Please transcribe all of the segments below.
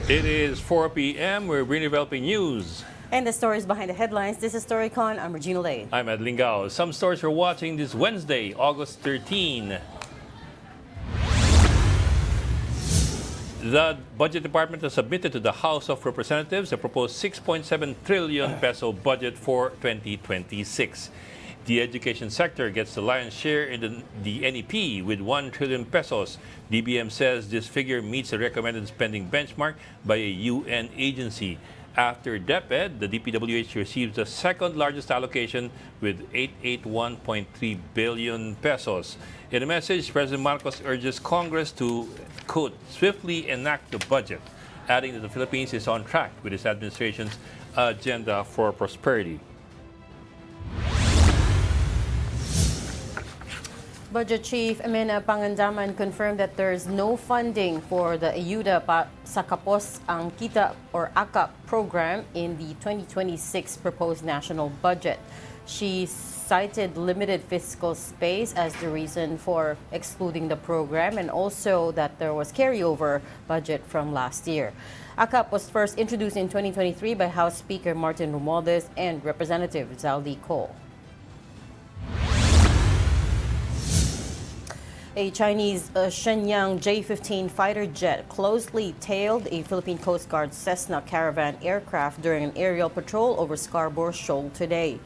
It is 4 p.m. We're bringing developing news. And the stories behind the headlines. This is Storycon. I'm Regina Lay. I'm Ed Lingao. Some stories we're watching this Wednesday, August 13. The Budget Department has submitted to the House of Representatives a proposed 6.7 trillion peso budget for 2026. The education sector gets the lion's share in the NEP with 1 trillion pesos. DBM says this figure meets the recommended spending benchmark by a UN agency. After DepEd, the DPWH receives the second largest allocation with 881.3 billion pesos. In a message, President Marcos urges Congress to, quote, swiftly enact the budget, adding that the Philippines is on track with its administration's agenda for prosperity. Budget Chief Emena Pangandaman confirmed that there is no funding for the Ayuda sa Kapos ang Kita or AKAP program in the 2026 proposed national budget. She cited limited fiscal space as the reason for excluding the program and also that there was carryover budget from last year. AKAP was first introduced in 2023 by House Speaker Martin Romualdez and Representative Zaldi Cole. A Chinese Shenyang J-15 fighter jet closely tailed a Philippine Coast Guard Cessna Caravan aircraft during an aerial patrol over Scarborough Shoal today.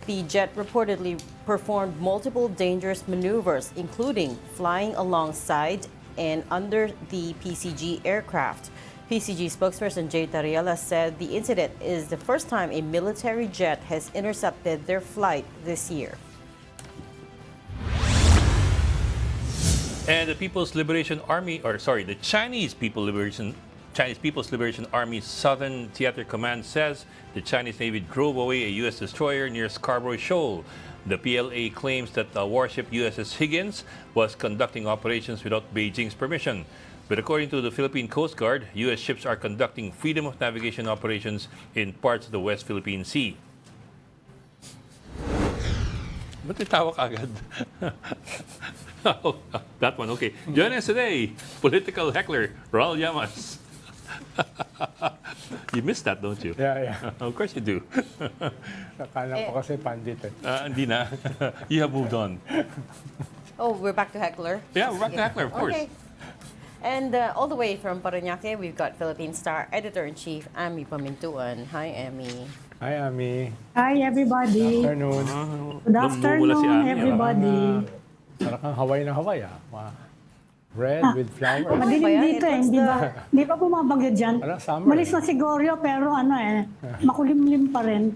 The jet reportedly performed multiple dangerous maneuvers, including flying alongside and under the PCG aircraft. PCG spokesperson Jay Tariela said the incident is the first time a military jet has intercepted their flight this year. And the the Chinese People's Liberation Army Southern Theater Command says the Chinese Navy drove away a U.S. destroyer near Scarborough Shoal. The PLA claims that the warship USS Higgins was conducting operations without Beijing's permission. But according to the Philippine Coast Guard, U.S. ships are conducting freedom of navigation operations in parts of the West Philippine Sea. Ba't itawa ka agad? Oh, that one, okay. Joining us today, political heckler, Raul Llamas. You missed that, don't you? Yeah. Of course you do. Akala ko kasi pandit eh. Hindi na. You have moved on. Oh, we're back to heckler? Yeah, we're back to heckler, of course. Okay. And all the way from Parañaque, we've got Philippine Star Editor-in-Chief, Amy Pamintuan. Hi, Amy. Hi, Ami. Hi, everybody. Good afternoon. Good afternoon, everybody. Parang kang Hawaii na Hawaii, ah. Wow. Red with flowers. Madilim dito eh, hindi pa bumabagyo dyan. Parang summer. Malis na siguro, pero makulimlim pa rin.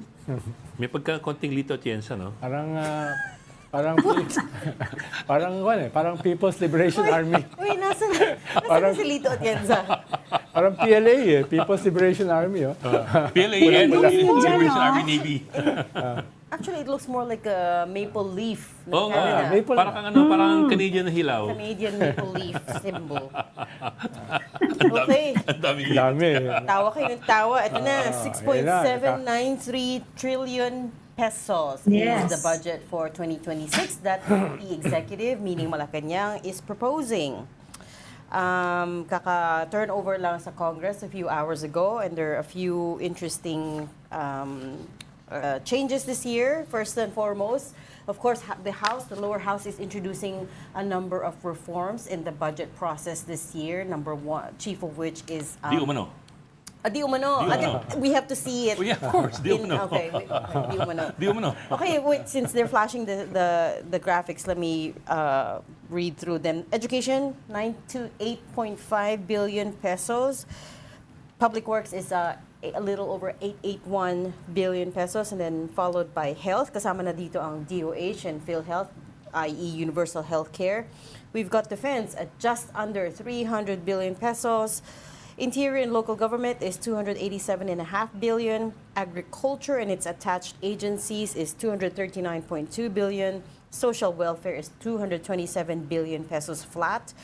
May pagka-konting Lito Atienza, no? Parang People's Liberation Army. Uy, nasan si Lito Atienza? Parang PLA eh, People's Liberation Army, oh. PLA and Liberation Army Navy. Actually, it looks more like a maple leaf. Oo nga, maple. parang Canadian na hilaw. Canadian maple leaf symbol. Okay. Ang Dami. Tawa kayo ng tawa. Ito na, 6.793 trillion pesos is Yes. the budget for 2026 that the executive, meaning Malacanang, is proposing. Kaka-turnover lang sa Congress a few hours ago, and there are a few interesting changes this year. First and foremost, of course, the lower house is introducing a number of reforms in the budget process this year. Number one, chief of which is Di umano. Di umano. We have to see it. Oh, yeah, of course. Di umano. Okay, di umano. Di umano. Okay, wait, since they're flashing the graphics, let me read through them. Education, 9 to 8.5 billion pesos. Public Works is a little over 881 billion pesos, and then followed by health. Kasama na dito ang DOH and PhilHealth, i.e. Universal Healthcare. We've got defense at just under 300 billion pesos. Interior and local government is 287.5 billion. Agriculture and its attached agencies is 239.2 billion. Social welfare is 227 billion pesos flat.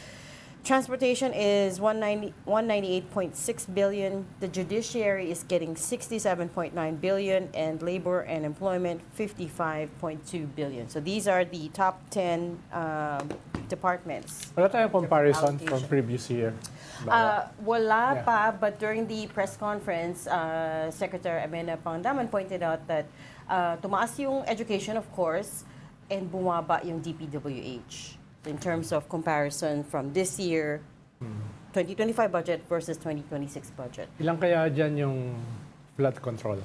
Transportation is 198.6 billion. The judiciary is getting 67.9 billion, and labor and employment 55.2 billion. So these are the top 10 departments. Wala tayong comparison from Allocation. previous year. Wala Yeah. pa, but during the press conference, Secretary Amena Pangandaman pointed out that tumaas yung education, of course, and bumaba yung DPWH in terms of comparison from this year, 2025 budget versus 2026 budget. Ilang kaya dyan yung flood control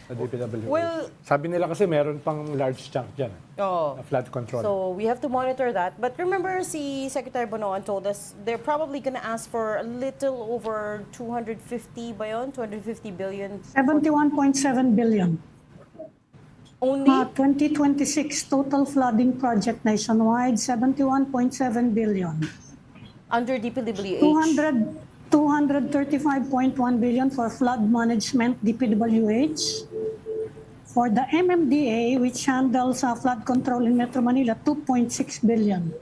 sa DPWH? Well- Sabi nila kasi meron pang large chunk dyan Oh. na flood control. So we have to monitor that. But remember, si Secretary Bonoan told us they're probably going to ask for a little over 250 ba yun? 250 billion. 71.7 billion. Only? 2026 total flooding project nationwide, 71.7 billion. Under DPWH. 235.1 billion for flood management, DPWH. For the MMDA, which handles flood control in Metro Manila, 2.6 billion.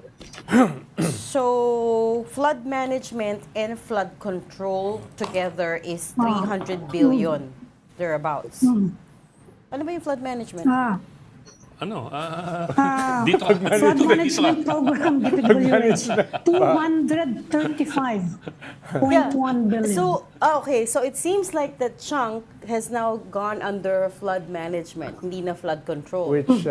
So, flood management and flood control together is 300 billion, thereabouts. Ano ba yung flood management? Ano? Dito. Flood management program, DPWH, 235.1 billion. So, okay. So, it seems like the chunk has now gone under flood management, hindi na flood control. Which What's the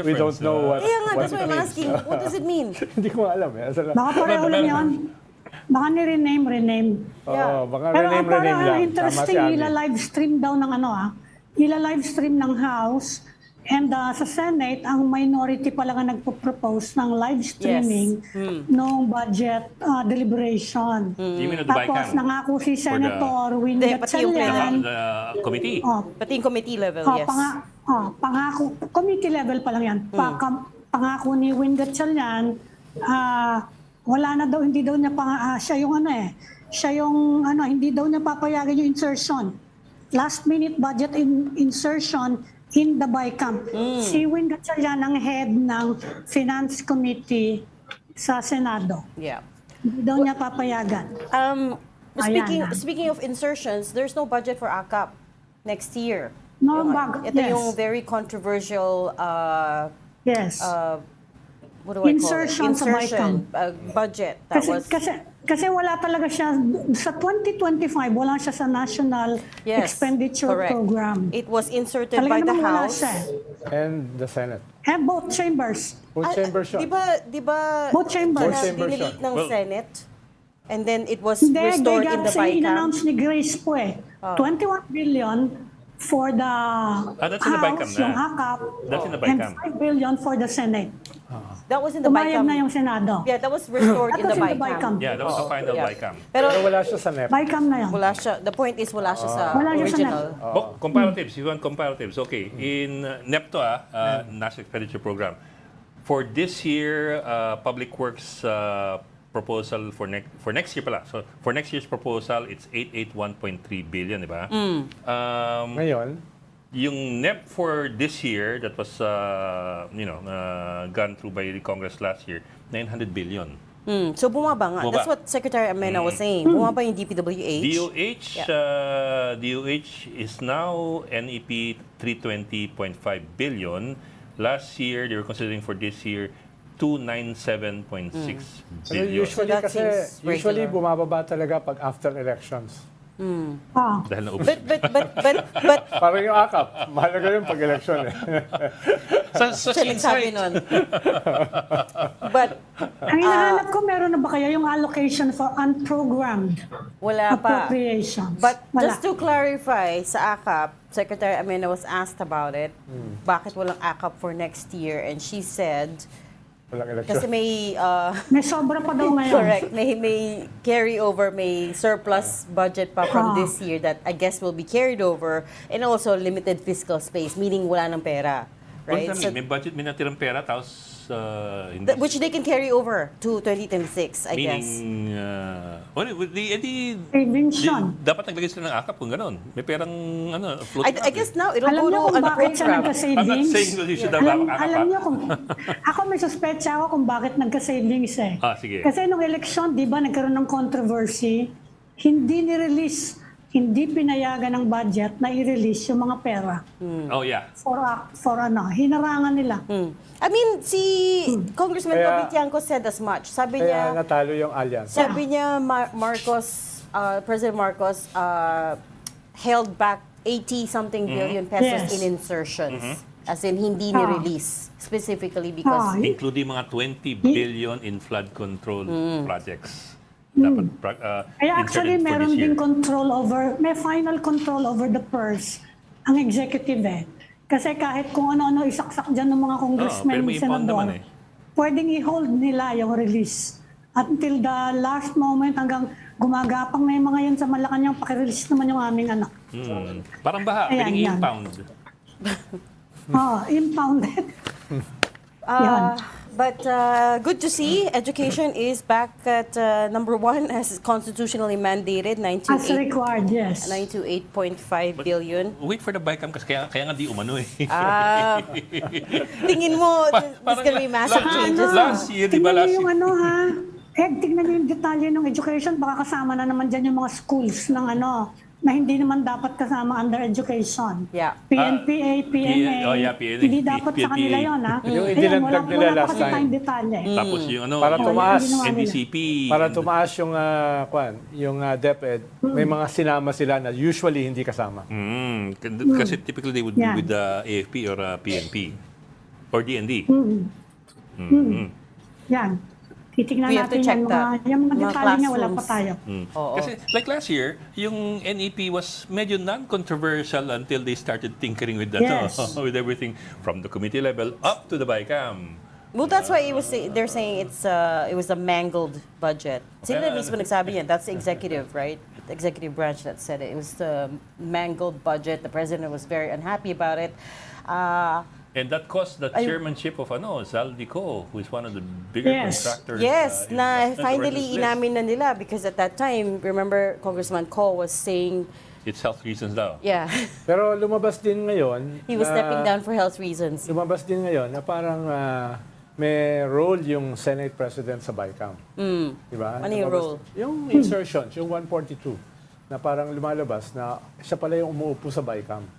we don't difference? know what, Kaya nga, what that's why it I'm means. asking, what does it mean? Hindi ko alam eh. Baka pareho lang yan. Baka ni-rename. Oo, baka Pero rename lang. interesting, Tama si Abby. ila-livestream daw ng ila-livestream ng House. And sa Senate, ang minority pa lang ang nagpo-propose ng live streaming ng budget deliberation. You mean at the Tapos BICAM? nangako si Senator Win Hindi, pati yung Gatchalian. The committee? Pati yung committee level, yes. Pangako, committee level pa lang yan. Pangako ni Win Gatchalian, wala na daw, hindi daw niya siya yung hindi daw niya papayagan yung insertion. Last minute budget insertion in the BICAM. Si Win Gatchalian ang head ng Finance Committee sa Senado. Yeah. Hindi daw niya papayagan. Speaking of insertions, there's no budget for ACAP next year. No, Ito yung very controversial Yes. what do I Insertion call sa it? Budget. That was Kasi wala talaga siya, sa 2025, wala siya sa National Expenditure correct. Program. It was inserted Talaga by the namang wala House. siya. And the Senate. Both chambers. Both chambers yun. Di ba Both chambers. Both chambers dinelete yun. ng Senate? And then it was Hindi, restored in the kasi BICAM? in-announce ni Grace po 21 billion for the that's in the BICAM House, na. yung ACAP, That's in the and BICAM. 5 billion for the Senate. That was in the Umayag BICAM. na yung Senado. Yeah, that was restored in That the was in the BICAM. BICAM. Yeah, that was the final BICAM. Pero Pero wala siya sa NEP. BICAM na yan. wala siya. The point is wala siya sa Wala siya sa original. Comparatives, you want comparatives. Okay, in NEPTO, National Expenditure Program, for this year, Public Works proposal for next year pala. So, for next year's proposal, it's 881.3 billion, di ba? Ngayon, Yung NEP for this year, that was, gone through by the Congress last year, 900 billion. So bumaba nga. Bumaba. That's what Secretary Amena was saying. Bumaba yung DPWH. DOH is now NEP 320.5 billion. Last year, they were considering for this year 297.6 pero billion. usually that kasi, seems usually regular. bumababa talaga pag after elections. Dahil naubos. But Parang yung AKAP, mahalaga yung pag-election eh. sa siya nagsabi nun. But Ang hinahanap ko, meron na ba kaya yung allocation for unprogrammed wala pa. appropriations? But Wala. just to clarify, sa ACAP, Secretary Amena was asked about it. Bakit walang ACAP for next year? And she said, Walang election. kasi may May sobra pa daw ngayon. correct, may carry over, may surplus budget pa from this year that I guess will be carried over, and also limited fiscal space, meaning wala ng pera. Right? Right? So, May budget, may natirang pera, tapos hindi. Which they can carry over to 2026, I guess. Meaning, Savings yun. dapat naglagay sila ng akap kung gano'n. May perang float I guess now it'll Alam go niyo to kung an bakit siya program. I'm not nagka-savings? saying that you should have akap. Alam niyo kung... Ako may suspecha ako kung bakit nagka-savings eh. Sige. Kasi nung eleksyon, di ba, nagkaroon ng controversy, hindi ni-release, hindi pinayagan ng budget na i-release yung mga pera. Oh, yeah. For hinarangan nila. I mean, si Congressman Kaya- Cavitianco said as much. Sabi Kaya niya, natalo yung alliance. President Marcos held back 80-something billion pesos Yes. in insertions. As in, hindi ni-release. Specifically because... Including mga 20 billion in flood control projects. Dapat Kaya actually, inserted for meron this year. din may final control over the purse ang executive eh. Kasi kahit kung ano-ano isaksak dyan ng mga congressmen pero and may impound senador, naman pwedeng i-hold nila yung release. Until the last moment hanggang gumagapang na yung mga yan sa Malacanang, pakirelease naman yung aming anak. Parang baha, Ayan, pwedeng yan. impound. Impounded. But good to see education is back at number one as constitutionally mandated, As required, yes. 928.5 billion. Wait for the BICAM kasi kaya nga di umano eh. Tingin mo, there's parang gonna be massive changes. Last year, di ba? Tingnan Last niyo yung year. tignan niyo yung detalye ng education, baka kasama na naman dyan yung mga schools ng na hindi naman dapat kasama under education. Yeah. PNPA, PNA. PNA. Hindi dapat sa kanila yun, ha? Yung Ayan, idinagdag nila wala last pa kasi time. tayong detalye. Tapos yung Para tumaas. Yung ginawa nila. NDCP. Para tumaas yung DepEd, may mga sinama sila na usually hindi kasama. Kasi typically they would be Yan. with the AFP or PNP or DND. Yan. Titignan We have to natin check yan. that. Yung mga Mga detalye niya, wala pa classrooms. tayo. Oo. Kasi like last year, yung NEP was medyo non-controversial until they started tinkering with that, Yes. with everything from the committee level up to the BICAM. Well, that's why they're saying it was a mangled budget. Sino na mismo nagsabi yan? That's the executive, right? The executive branch that said it. It was the mangled budget. The president was very unhappy about it. And that cost the chairmanship of Zaldico, who is one of the bigger Yes. contractors. Yes, in na the finally list. inamin na nila because at that time, remember Congressman Ko was saying, It's health reasons daw. yeah, Pero lumabas din ngayon. he was na- stepping down for health reasons. Lumabas din ngayon na parang may role yung Senate President sa BICAM. Di ba? Ano yung Lumabas- role? Yung insertions, yung 142, na parang lumalabas na siya pala yung umuupo sa BICAM.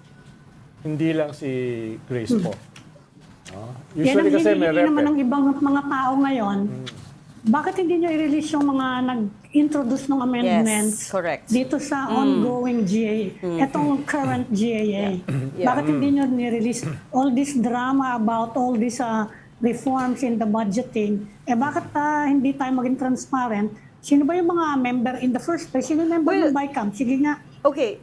Hindi lang si Grace po. Usually kasi may hinihingi naman rep. ng ibang mga tao ngayon. Bakit hindi nyo i-release yung mga nag-introduce ng amendments Yes, correct. dito sa ongoing GAA, etong current GAA? Yeah. Bakit hindi nyo ni-release all this drama about all these reforms in the budgeting? Bakit hindi tayo maging transparent? Sino ba yung mga member in the first place? Sino yung member ng BICAM? Sige nga. Okay,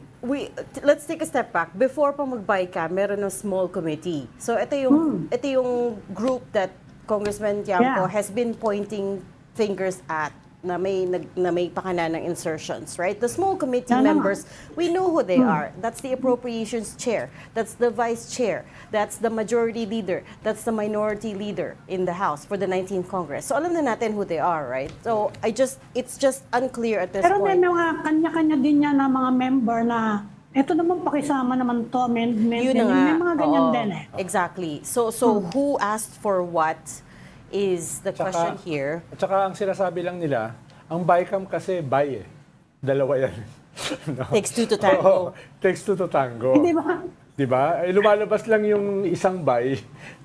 let's take a step back. Before pa mag-BICAM, meron ng small committee. So ito yung group that Congressman Tiangco has been pointing fingers at na may pakana ng insertions, right? The small committee members, we know who they are. That's the appropriations chair. That's the vice chair. That's the majority leader. That's the minority leader in the House for the 19th Congress. So alam na natin who they are, right? So it's just unclear at this Pero may point. mga kanya-kanya din yan na mga member na eto naman pakisama naman to amendment. Yun na nga. May mga ganyan Oo. din eh. Exactly. So who asked for what is the question here. At saka ang sinasabi lang nila, ang BICAM kasi buy eh. Dalawa yan. No? Takes two to tango. Oo, takes two to tango. Di ba? Di ba? Lumalabas lang yung isang buy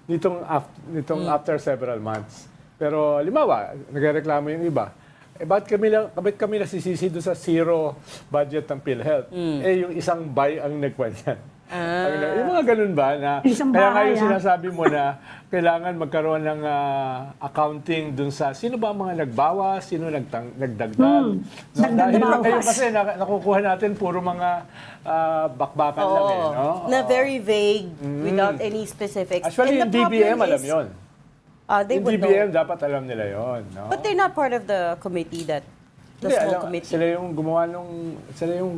nitong after several months. Pero limawa, nagreklamo yung iba. Bakit kami nasisisi doon sa zero budget ng PhilHealth? Yung isang buy ang nagkwanyan. Yung mga ganun ba na Isang kaya bahay, ngayon sinasabi mo na kailangan magkaroon ng accounting dun sa sino ba ang mga nagbawas, sino nagdagdag. No? Dahil lang ngayon kasi nakukuha natin puro mga bakbakan lang eh. No? Na very vague without any specifics. Actually, And yung the problem DBM alam is, yon. They Yung would DBM know. dapat alam nila yon. No? But they're not part of the committee the Hindi, small alam, committee. sila yung gumawa sila yung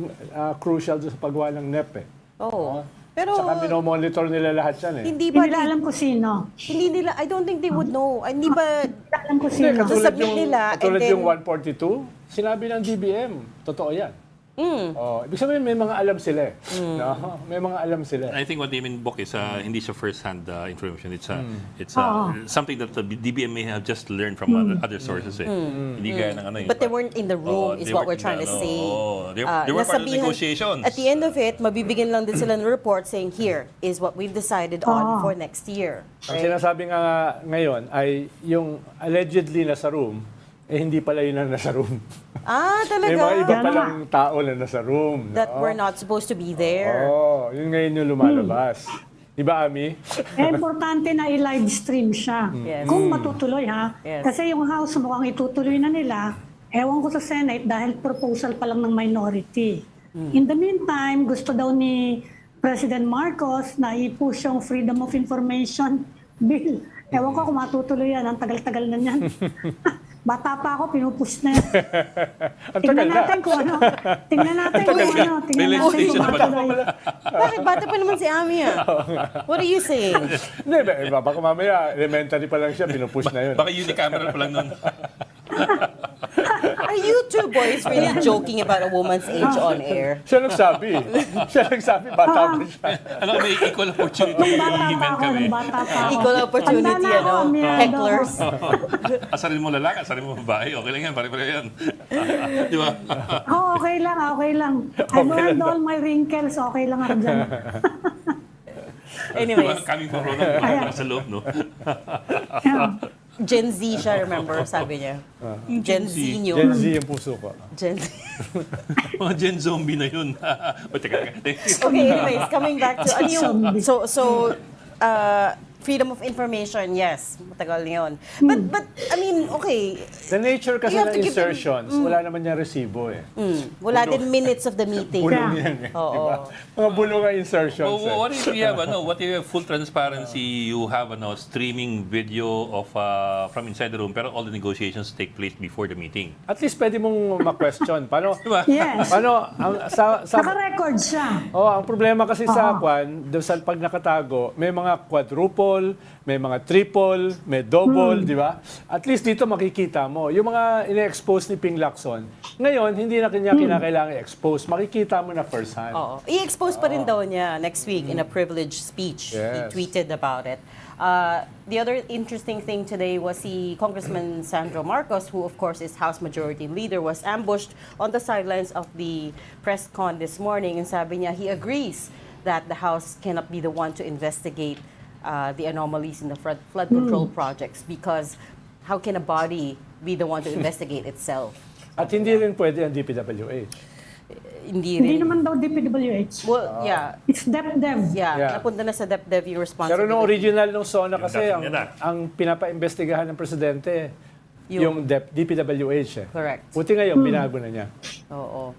crucial sa paggawa ng NEP eh. Oh. Pero Saka minomonitor nila lahat yan eh. hindi ba Hindi nila alam kung sino. hindi nila, I don't think they would know. Hindi ba Hindi nila alam kung Hindi, sino. Submit nila, and katulad then- yung 142, sinabi ng DBM, totoo yan. Oh, ibig sabihin may mga alam sila eh. No? May mga alam sila. I think what they mean, Bok, is hindi siya first-hand information. It's something that the DBM may have just learned from other sources. Hindi gaya ng ano. But they weren't in the room, is they what weren't we're trying to say. They were part of the Nasabihan- negotiations. At the end of it, mabibigyan lang din sila ng report saying, here is what we've decided on for next year. Ang sinasabi nga ngayon ay yung allegedly nasa room, hindi pala yun ang nasa room. Talaga? May mga iba palang tao na nasa room. That were not supposed to be there. Oo, yun ngayon yung lumalabas. Di ba, Ami? Importante na i-live stream siya. Yes. Kung matutuloy ha. Yes. Kasi yung House mukhang itutuloy na nila. Ewan ko sa Senate dahil proposal pa lang ng minority. In the meantime, gusto daw ni President Marcos na i-push yung Freedom of Information Bill. Ewan ko kung matutuloy yan. Ang tagal-tagal na yan. Bata pa ako, pinupush na yan. Ang Tingnan tagal na. natin kung ano. Tingnan natin kung ano. Tingnan natin kung Station na pala. matutuloy. Bakit bata pa naman si Ami What are you saying? Hindi, baka mamaya, elementary pa lang siya, pinupush na yun. Baka unicameral pa lang nun. Are you two boys really joking about a woman's age on air? Siya nagsabi. Siya nagsabi, bata pa siya. Ano, may equal opportunity agreement kami. Bata pa ako. Equal opportunity, Tanda na ako, miyado. hecklers. Asarin mo lalaki, asarin mo babae. Okay lang yan, pare-pare yan. Di ba? Okay lang, okay lang. I learned all my wrinkles, okay lang ako dyan. Anyways, Coming from Ronald, sa loob, no? Gen Z siya, remember, sabi niya. Gen Z nyo. Gen Z yung puso ko. Gen Z. Mga Gen Zombie na yun. O, teka. Okay, anyways, coming back to, ano yung, freedom of information, yes, matagal na yun. But, I mean, okay, The nature kasi You have ng to give them- insertions, wala naman niya resibo eh. wala din minutes of the meeting. Bulong yan eh. Oo. Diba? Mga bulong ang insertions eh. What if you have what if you have full transparency? You have streaming video of from inside the room, pero all the negotiations take place before the meeting. At least pwede mong ma-question. Paano, Diba? Yes. paano, Naka-record siya. ang problema kasi sa kwan, sa pag nakatago, may mga quadruple, may mga triple, may double, di ba? At least dito makikita mo. Yung mga ine-expose ni Ping Lacson, ngayon, hindi na kanya kinakailangan i-expose. Makikita mo na first hand. Oo. I-expose pa rin daw niya next week in a privileged speech. He Yes. tweeted about it. The other interesting thing today was si Congressman Sandro Marcos, who of course is House Majority Leader, was ambushed on the sidelines of the press con this morning, and sabi niya he agrees that the House cannot be the one to investigate the anomalies in the flood control projects, because how can a body be the one to investigate itself? At hindi rin pwede ang DPWH. Hindi Hindi rin. naman daw DPWH. Well, yeah. It's DepDev. Yeah, Yeah. napunta na sa DepDev yung Pero responsibility. nung original nung SONA kasi, Yung ang, dati niya ang pinapa-investigahan ng presidente, yung DPWH eh. Correct. Buti ngayon, binago na niya. Oo.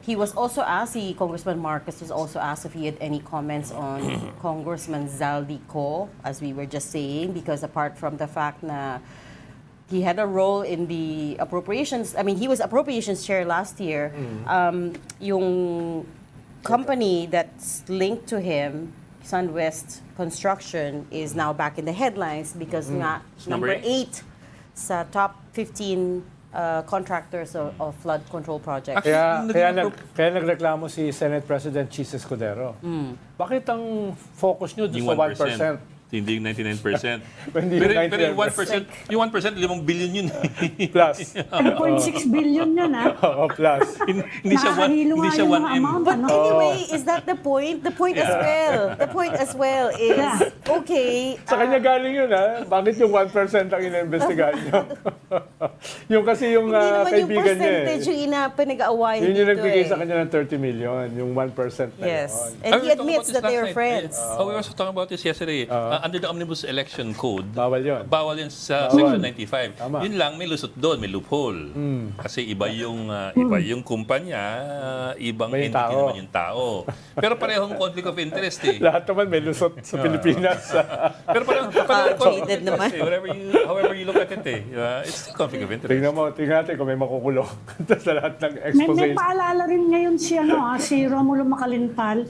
He was also asked, Congressman Marcos was also asked if he had any comments on Congressman Zaldico, as we were just saying, because apart from the fact na he had a role in the appropriations, I mean, he was appropriations chair last year, yung company that's linked to him, SunWest Construction, is now back in the headlines because nga number Number 8 sa top 15 contractors of flood control projects. Kaya nagreklamo si Senate President Chis Escudero. Bakit ang focus nyo doon Yung sa 1%? 1%. Hindi yung 99%. Hindi pero, yung pero yung 1%, yung 1%, 5 billion yun. Plus. 10.6 billion yan, ha? Oo, plus. Hindi siya 1, Nakakahilo hindi nga siya yung 1M. mga amount, But ano? anyway, is that the point? The point as well. The point as well is, okay, Sa kanya galing yun, ha? Bakit yung 1% ang ina-investigahan nyo? yung kasi yung hindi naman yung kaibigan niya percentage yung pinag-aawayan Yun yung dito nagbigay sa kanya ng 30 million, yung 1% na Yes. yun. And he admits that they are friends. We were also talking about this yesterday. under the Omnibus Election Code, Bawal yun. bawal yan sa Bawal. Section 95. Tama. Yun lang, may lusot doon, may loophole. Kasi iba yung kumpanya, ibang Iba yung entity tao. naman yung tao. Pero parehong conflict of interest eh. Lahat naman may lusot sa Pilipinas. Pero parehong Cheated naman. however you look at it eh. It's still conflict of interest. Tingnan natin kung may makukulong sa lahat ng May expose. paalala rin ngayon si Romulo Macalintal.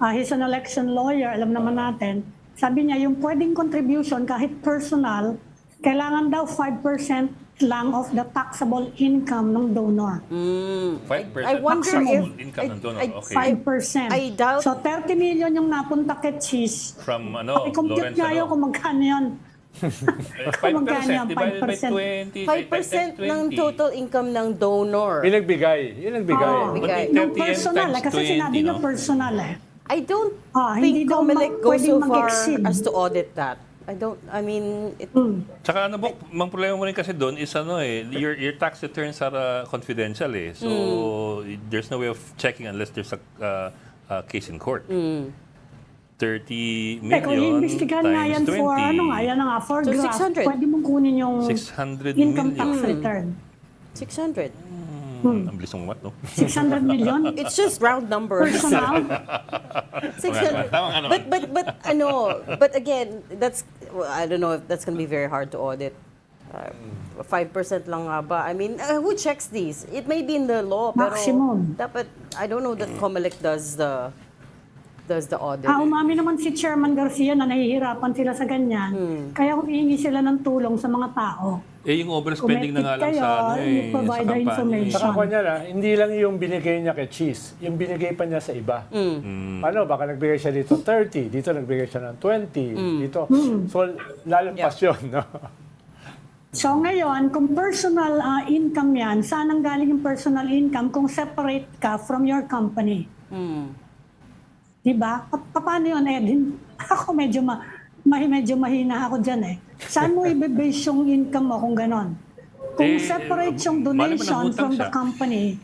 He's an election lawyer, alam naman natin. Sabi niya, yung pwedeng contribution kahit personal, kailangan daw 5% lang of the taxable income ng donor. 5% I wonder taxable if- income ng donor. I- Okay. 5%. I doubt- So 30 million yung napunta kay Cheese. From I-compute Lawrence, nga yun kung magkano yun. 5% divided by 20. 5% ng total income ng donor. Pinagbigay. Yun ang bigay. Oo. Bigay. Yung 30 personal, times kasi 20, sinabi niya no? personal eh. I don't hindi think daw COMELEC goes pwedeng so far mag-exceed. as to audit that. I mean, it, Tsaka mang problema mo rin kasi doon is your tax returns are confidential eh. So there's no way of checking unless there's a case in court. 30 million Kung iimbestigahan nga yan times 20. for, yan na nga, for So, graft, 600. pwede mong kunin yung 600 income million. tax return. 600. Ang bilis ng mat, no? 600 million? It's just round numbers. Personal? 600. Tama nga naman. But again, I don't know if that's going to be very hard to audit. 5% lang nga ba? I mean, who checks these? It may be in the law, pero Maximum. dapat, I don't know that COMELEC does the audit. Umami naman si Chairman Garcia na nahihirapan sila sa ganyan. Kaya humihingi sila ng tulong sa mga tao. Yung overspending na nga lang Kayo, sa provide the information. Saka ko niya hindi lang yung binigay niya kay Cheese, yung binigay pa niya sa iba. Paano? Baka nagbigay siya dito 30, dito nagbigay siya ng 20, dito. So, lalampas yun, no? So ngayon, kung personal income yan, saan ang galing yung personal income kung separate ka from your company? Diba? Paano yun, Edwin? Ako medyo mahina ako dyan eh. Saan mo i-base yung income mo kung ganon? Kung separate yung donation from the company,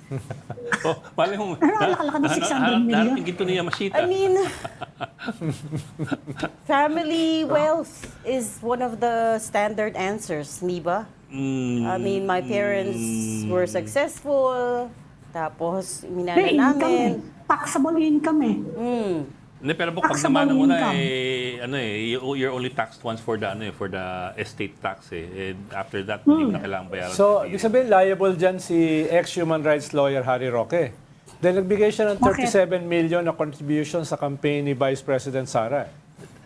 Mali mo. nakalakad na 600 million. Yung ginto niya masita. I mean, family wealth is one of the standard answers, di ba? I mean, my parents were successful, tapos minana May income eh. namin. Taxable income eh. Hindi, pero pag Taxable namana mo na income. you're only taxed once for the estate tax eh. And after that, hindi mo na kailangan bayaran. So, ibig sabihin, liable dyan si ex-human rights lawyer Harry Roque. Then, nagbigay siya ng 37 million na contribution sa campaign ni Vice President Sara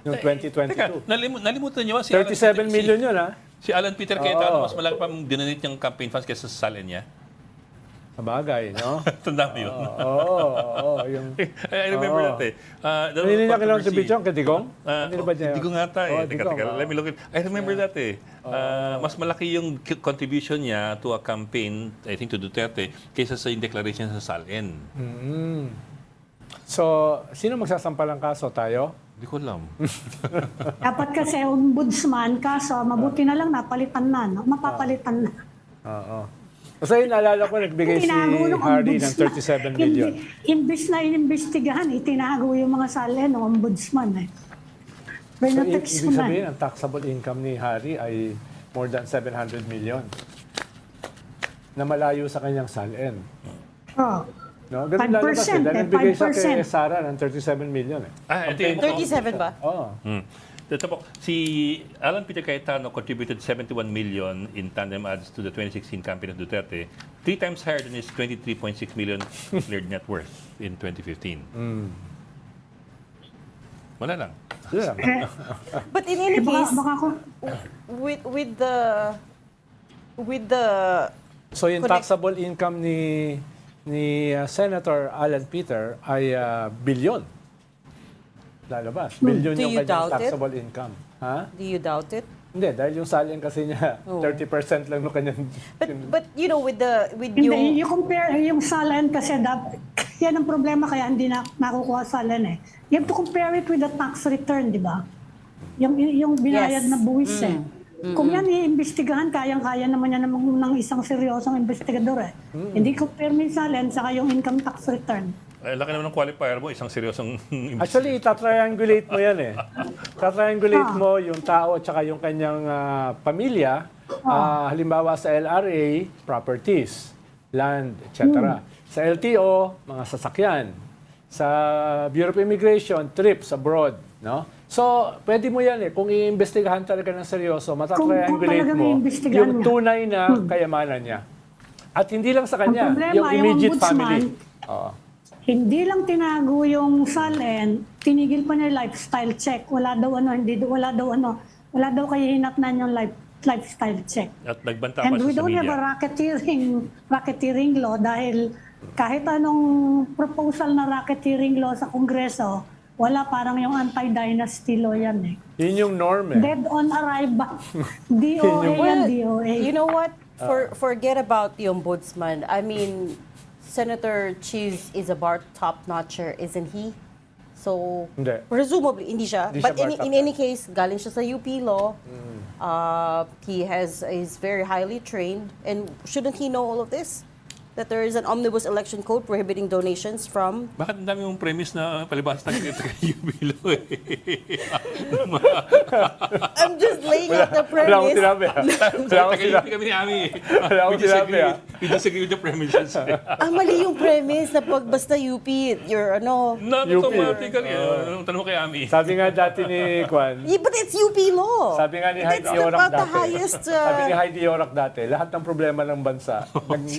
noong 2022. Teka, nalimutan niyo ba si 37 million yun, ha? Si Alan Peter Cayetano, mas malaki pa dinonate niyang campaign funds kaysa sa salin niya. Sa bagay, no? Tanda mo yun. Oo, yung... I remember that eh. Hindi niya kailangan sa video, Katigong? Hindi ba niya? Hindi ko nga tayo. Oh, Teka, Digong, let me look at I remember that eh. Mas malaki yung contribution niya to a campaign, I think to Duterte, kaysa sa yung declaration sa Salin. So, sino magsasampa ng kaso? Tayo? Hindi ko alam. Dapat kasi ombudsman, kaso mabuti na lang napalitan na, no? Mapapalitan na. Oo. Kasi naalala ko, nagbigay si Tinago ng Hardy ng ombudsman. 37 million. Imbis na inimbestigahan, itinago yung mga sali ng ombudsman eh. So, Binatext ibig mo na. sabihin, ang taxable income ni Harry ay more than 700 million na malayo sa kanyang salin. Oh. No? Ganun lalabas eh. 5%, Dahil nagbigay siya kay 5%. Sarah ng 37 million eh. Ito yung 37 ba? Oo. Ito po, si Alan Peter Cayetano contributed 71 million in tandem ads to the 2016 campaign of Duterte, 3 times higher than his 23.6 million declared net worth in 2015. Wala lang. Yeah. But in any case, Baka ako, with the So yung Connect- taxable income ni Senator Alan Peter ay bilyon. Lalabas. Bilyon Do yung you kanyang doubt it? taxable income. Ha? do you doubt it? Hindi, dahil yung salin kasi niya, 30% lang ng kanyang... But you know, with hindi, yung you compare yung salan kasi yan ang problema kaya hindi na nakukuha salan eh. You have to compare it with the tax return, di ba? Yung binayad Yes. na buwis eh. Kung yan iimbestigahan, kayang-kaya naman yan ng isang seryosong investigador eh. Hindi compare mo yung salan saka yung income tax return. Laki naman ng qualifier mo, isang seryosong Actually, tatriangulate mo yan eh. Tatriangulate mo yung tao at saka yung kanyang pamilya. Halimbawa sa LRA, properties, land, etc. Sa LTO, mga sasakyan. Sa Bureau of Immigration, trips abroad. No? So, pwede mo yan eh. Kung iimbestigahan talaga ng seryoso, matatriangulate talagang mo iimbestigahan yung niya. tunay na kayamanan niya. At hindi lang sa kanya, problema, yung immediate yung ombudsman, family. Oo. Hindi lang tinago yung SALN, tinigil pa niya yung lifestyle check. Wala daw kayo hinatnan yung lifestyle check. At nagbanta pa And we siya sa don't have a media. racketeering law dahil kahit anong proposal na racketeering law sa Kongreso, wala, parang yung anti-dynasty law yan eh. Yun yung norm eh. Dead on arrival. DOA yan, DOA. You know what? Forget about the ombudsman. I mean, Senator Cheese is a bar top-notcher, isn't he? So, Hindi. presumably, hindi siya. Hindi But siya in bar top any case, galing siya sa UP Law. He's very highly trained. And shouldn't he know all of this? That there is an omnibus election code prohibiting donations from... Bakit ang dami mong premise na palibas ng Yubilo eh? I'm just laying out the Wala akong premise. sinabi ah. Wala akong sinabi. Kami ni Ami. Wala akong sinabi ah. We disagree with the premises. Mali yung premise na pag basta UP, you're ano... Not UP. automatically. Tanong mo kay Ami. Sabi nga dati ni Kwan, Yeah, but it's UP law. sabi nga ni Heidi That's Yorak about the dati. highest... Sabi ni Heidi Yorak dati, lahat ng problema ng bansa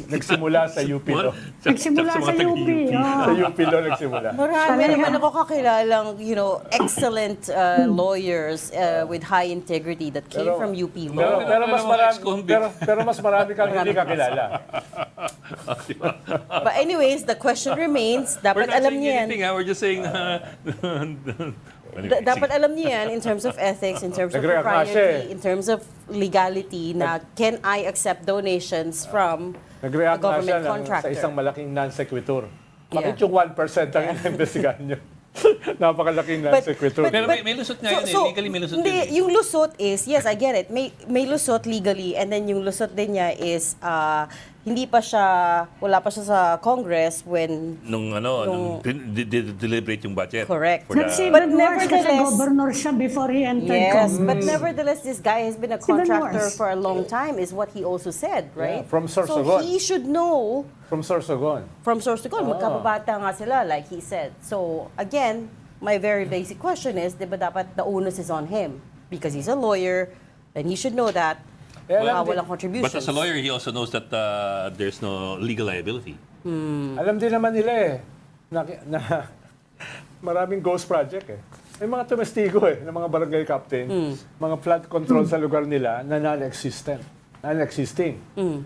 nagsimula sa UP Law. Nagsimula sa UP. Sa UP Law nagsimula. Marami naman ako kakilalang, excellent lawyers with high integrity that came from UP law. Pero mas marami kang hindi kakilala. But anyways, the question remains, We're dapat not alam saying niya yan. anything, we're just saying... Anyway, Dapat alam niya yan in terms of ethics, in terms of Nag-react nga siya eh. propriety, in terms of legality na can I accept donations from a Nag-react nga siya government sa contractor. isang malaking non-sequitur. Bakit Yeah. yung 1% ang inimbestigahan nyo? Napakalaking non-sequitur. Pero may lusot nga yun eh. Legally may lusot hindi, yun eh. yung lusot is, yes, I get it. May lusot legally, and then yung lusot din niya is, wala pa siya sa Congress when, Nung deliberate yung budget. Correct. For That's the, But even worse kasi nevertheless- governor siya before he entered yes, Congress. but nevertheless, this guy has been a even contractor worse. for a long time, is what he also said, right? from So Sorsogon. he should know From Sorsogon. from source to God, magkababata nga sila, like he said. So, again, my very basic question is, di ba dapat the onus is on him? Because he's a lawyer, then he should know that walang contributions. but as a lawyer, he also knows that there's no legal liability. Alam din naman nila eh, na maraming ghost project eh. May mga tumestigo eh, ng mga barangay captain, mga flood control sa lugar nila na non-existing.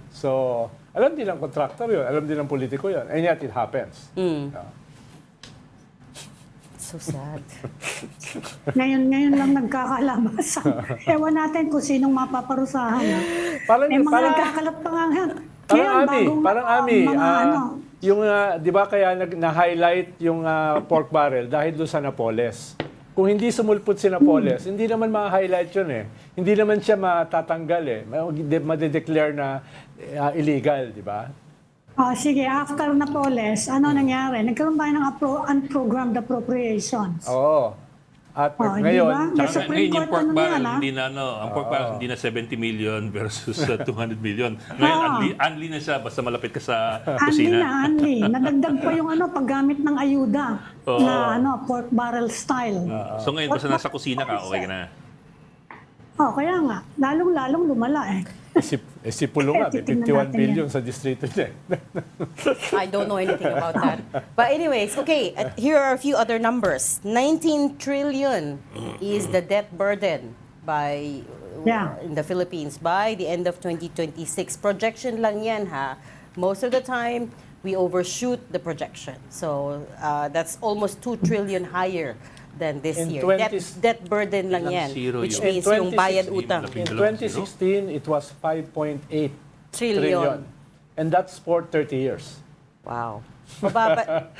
So, alam din ng contractor yun, alam din ng politiko yun, and yet it happens. So sad. Ngayon lang nagkakalabas. Ewan natin kung sinong mapaparusahan. Parang, May mga parang, nagkakalat pa nga yan. parang Ami, Mga yung, di ba kaya na-highlight yung pork barrel dahil doon sa Napoles. Kung hindi sumulpot si Napoles, hindi naman ma-highlight yun eh. Hindi naman siya matatanggal eh. Madedeclare na illegal, di ba? sige, after Napoles, ano nangyari? Nagkaroon tayo ng unprogrammed appropriations. Oo. At Hindi ngayon, ba? Tsaka Supreme ngayon yung Court pork ano barrel, yan, hindi na ang pork barrel hindi na 70 million versus 200 million. Ngayon, unli na siya basta malapit ka sa kusina. Anli. Nadagdag pa yung paggamit ng ayuda na pork barrel style. So ngayon, basta nasa kusina ka, okay ka na. Kaya nga. Lalong lumala eh. si Pulo nga, may Titingnan 51 natin billion sa distrito niya. I don't know anything about that. But anyways, okay, here are a few other numbers. 19 trillion is the debt burden in the Philippines by the end of 2026. Projection lang yan ha. Most of the time, we overshoot the projection. So that's almost 2 trillion higher than this In year. 20 Debt burden lang yan, zero which yun. means yung bayad utang. In 2016, it was 5.8 trillion. And that's for 30 years. Wow. Mababa.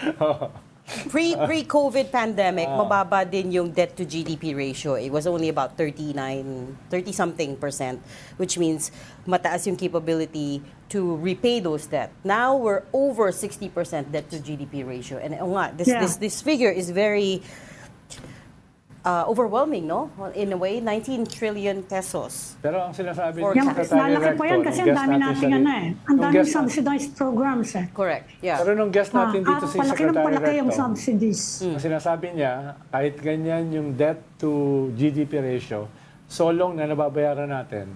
Pre-COVID pandemic, mababa din yung debt to GDP ratio. It was only about 30-something percent, which means mataas yung capability to repay those debt. Now we're over 60% debt to GDP ratio. And this figure is very overwhelming, no? In a way, 19 trillion pesos. Pero ang sinasabi Or- ni Yung, Secretary malaki pa yan Recto, kasi nung ang guest dami natin nating siya ang nung daming guest- subsidized programs Correct, yeah. Pero nung guest natin dito si palaki ng Secretary palaki yung Recto, subsidies. ang sinasabi niya, kahit ganyan yung debt to GDP ratio, so long na nababayaran natin,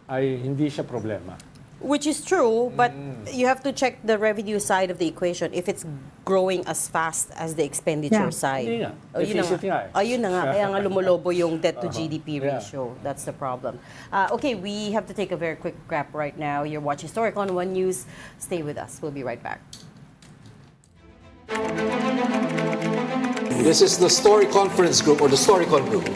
ay hindi siya problema. Which is true, but you have to check the revenue side of the equation if it's growing as fast as the expenditure Yeah. side. Hindi nga. Oh, yun na Deficit nga eh. Oh, yun na nga. Kaya nga lumulobo yung debt to GDP Yeah. ratio. That's the problem. Okay, we have to take a very quick wrap right now. You're watching Storycon One News. Stay with us. We'll be right back. This is the Story Conference Group or the Storycon Group.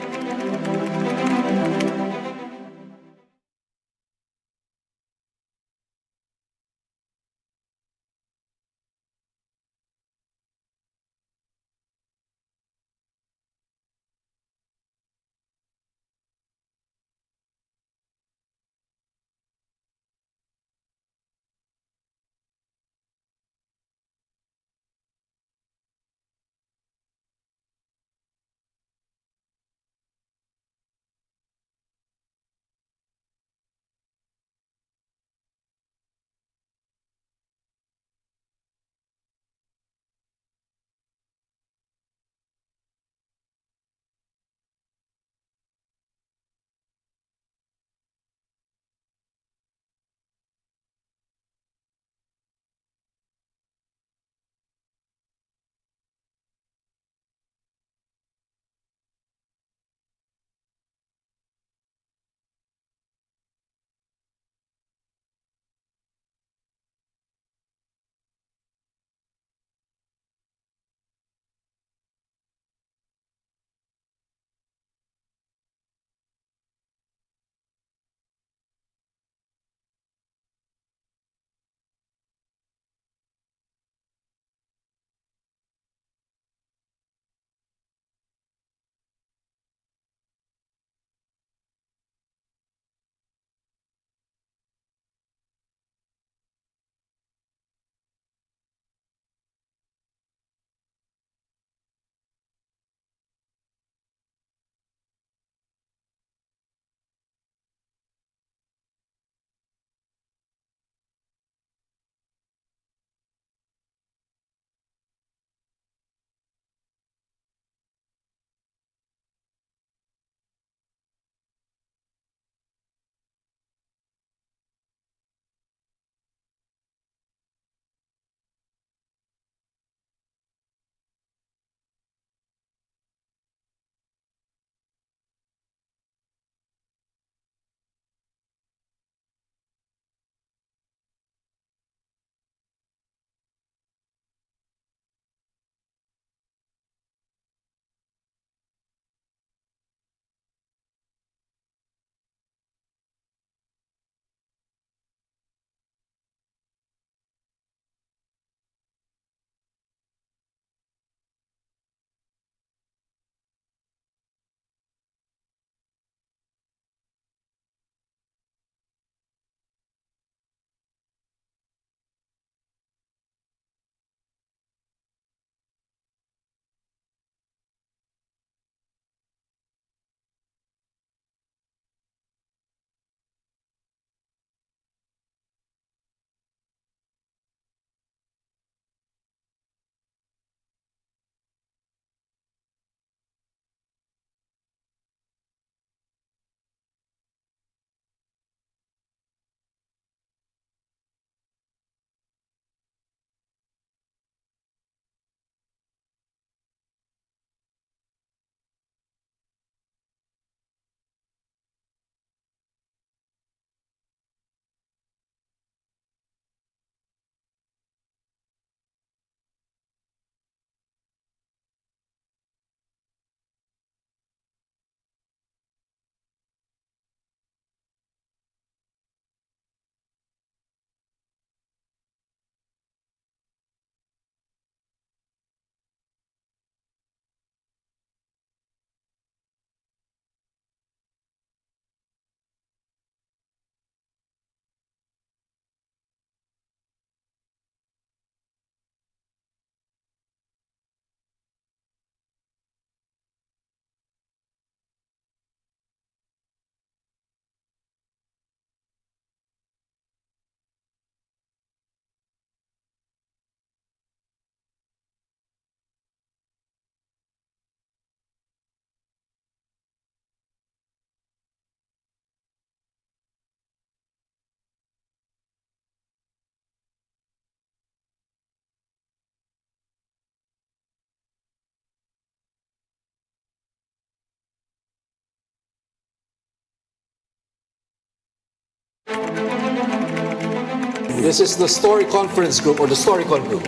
This is the Story Conference Group or the Storycon Group.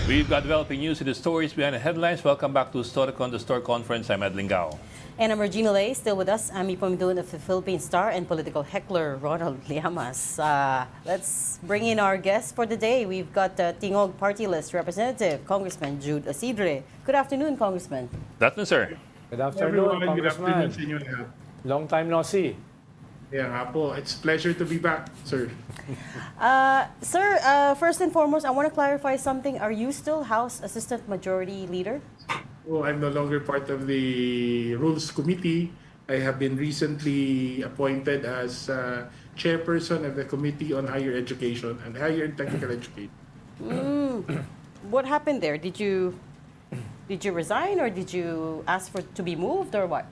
We've got developing news in the stories behind the headlines. Welcome back to Storycon, the Story Conference. I'm Edlin Gao. And I'm Regina Lay, still with us. I'm Ipamidun of the Philippine Star and political heckler Ronald Llamas. Let's bring in our guest for the day. We've got Tingog Party List Representative, Congressman Jude Isidre. Good afternoon, Congressman. Good afternoon, sir. Good afternoon, Good afternoon Congressman. sa inyo lahat. Long time no see. Kaya nga po, it's a pleasure to be back, sir. Sir, first and foremost, I want to clarify something. Are you still House Assistant Majority Leader? Oh, I'm no longer part of the Rules Committee. I have been recently appointed as chairperson of the Committee on Higher Education and Higher and Technical Education. What happened there? Did you resign or did you ask for to be moved or what?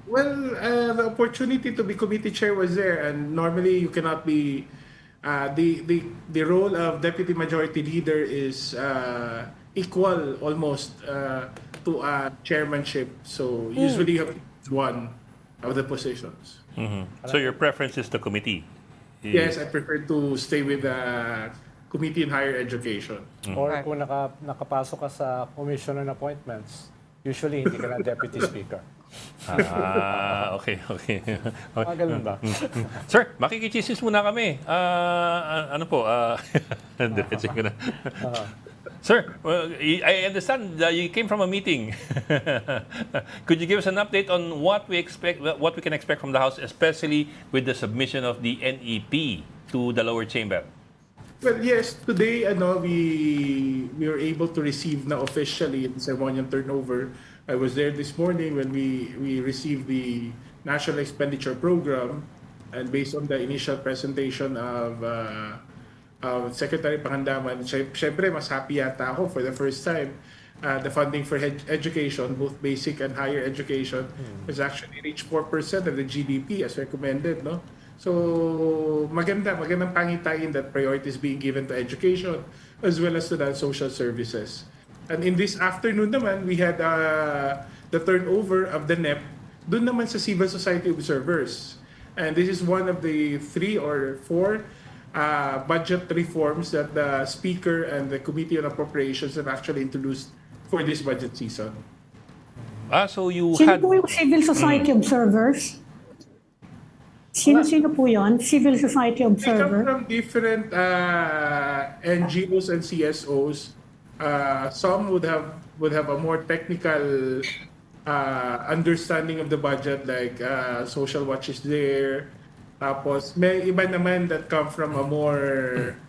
Well, the opportunity to be committee chair was there, and normally you cannot be. The role of deputy majority leader is equal almost to a chairmanship. So usually you have one of the positions. So your preference is the committee? Yes, I prefer to stay with the Committee on Higher Education. Or Okay. kung nakapasok ka sa Commission on Appointments, usually hindi ka na Deputy Speaker. Okay. Mga ganun ba? Sir, makikichismis muna kami. Ano po? Diretso ko na. Sir, well, I understand that you came from a meeting. Could you give us an update on what we can expect from the House, especially with the submission of the NEP to the lower chamber? Well, yes, today we were able to receive na officially the ceremonial turnover. I was there this morning when we received the National Expenditure Program, and based on the initial presentation of Secretary Pangandaman, syempre mas happy yata ako for the first time. The funding for education, both basic and higher education, has actually reached 4% of the GDP as recommended, no? So magandang pangitain that priority is being given to education as well as to the social services. And in this afternoon naman, we had the turnover of the NEP dun naman sa civil society observers. And this is one of the 3 or 4 budget reforms that the Speaker and the Committee on Appropriations have actually introduced for this budget season. So you Sino had... po yung civil society observers? Sino po yun? Civil society They come observer? from different NGOs and CSOs. Some would have a more technical understanding of the budget, like Social Watch is there. Tapos may iba naman that come from a more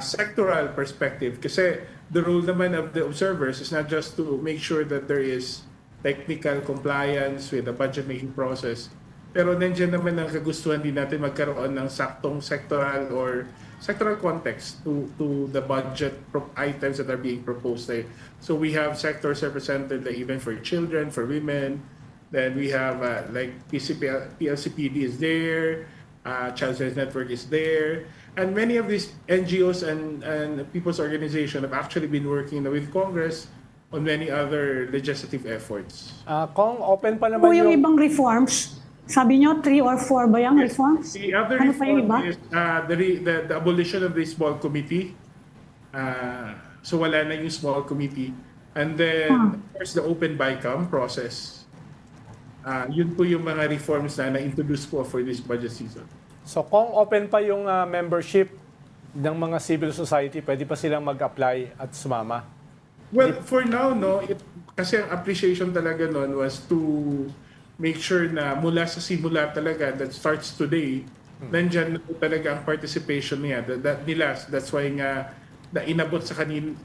sectoral perspective. Kasi the role naman of the observers is not just to make sure that there is technical compliance with the budget making process. Pero nandiyan naman ang kagustuhan din natin magkaroon ng saktong sectoral or sectoral context to the budget items that are being proposed. So we have sectors represented like even for children, for women. Then we have like PLCPD is there, Child Service Network is there. And many of these NGOs and people's organizations have actually been working with Congress on many other legislative efforts. Kung open pa Po naman yung yung... ibang reforms? Sabi nyo, 3 or 4 ba yung reforms? The other Ano pa yung reform iba? is the abolition of the small committee. So wala na yung small committee. And then, of course, the open BICAM process. Yun po yung mga reforms na na-introduce po for this budget season. So kung open pa yung membership ng mga civil society, pwede pa silang mag-apply at sumama? Well, for now, no, kasi ang appreciation talaga nun was to make sure na mula sa simula talaga that starts today, nandyan na po talaga ang participation niya. That's why nga na inabot sa kanina